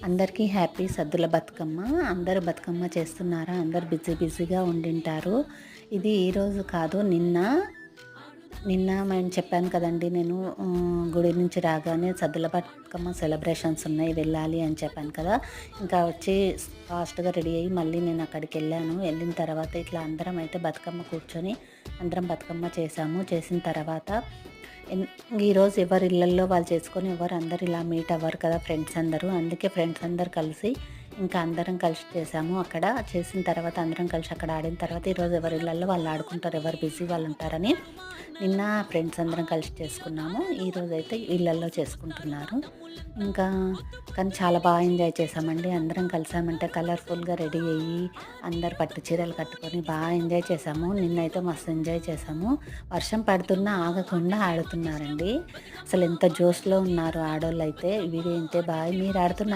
అందరికీ హ్యాపీ సద్దుల బతుకమ్మ. అందరూ బతుకమ్మ చేస్తున్నారా? అందరూ బిజీగా ఉండింటారు. ఇది ఈరోజు కాదు, నిన్న నేను చెప్పాను కదండీ. నేను గుడి నుంచి రాగానే సద్దుల బతుకమ్మ సెలబ్రేషన్స్ ఉన్నాయి, వెళ్ళాలి అని చెప్పాను కదా. ఇంకా వచ్చి ఫాస్ట్గా రెడీ అయ్యి మళ్ళీ నేను అక్కడికి వెళ్ళిన తర్వాత ఇట్లా అందరం అయితే బతుకమ్మ కూర్చొని అందరం బతుకమ్మ చేసిన తర్వాత ఈరోజు ఎవరి ఇళ్ళల్లో వాళ్ళు చేసుకొని అందరు ఇలా మీట్ అవ్వరు కదా ఫ్రెండ్స్ అందరూ. అందుకే ఫ్రెండ్స్ అందరు కలిసి ఇంకా అందరం కలిసి చేసాము. అక్కడ చేసిన తర్వాత అందరం కలిసి అక్కడ ఆడిన తర్వాత ఈరోజు ఎవరి ఇళ్ళల్లో వాళ్ళు ఆడుకుంటారు, ఎవరు బిజీ వాళ్ళు ఉంటారని నిన్న ఫ్రెండ్స్ అందరం కలిసి చేసుకున్నాము. ఈరోజు అయితే ఇళ్ళల్లో చేసుకుంటున్నారు. ఇంకా కానీ చాలా బాగా ఎంజాయ్ చేసామండి. అందరం కలిసామంటే కలర్ఫుల్గా రెడీ అయ్యి అందరు పట్టు చీరలు కట్టుకొని బాగా ఎంజాయ్ చేసాము. నిన్నైతే మస్తు ఎంజాయ్ చేసాము. వర్షం పడుతున్నా ఆగకుండా ఆడుతున్నారండి. అసలు ఎంత జోష్లో ఉన్నారు ఆడోళ్ళు అయితే. వీడియో ఇంతే బాయ్. మీరు ఆడుతున్నారు.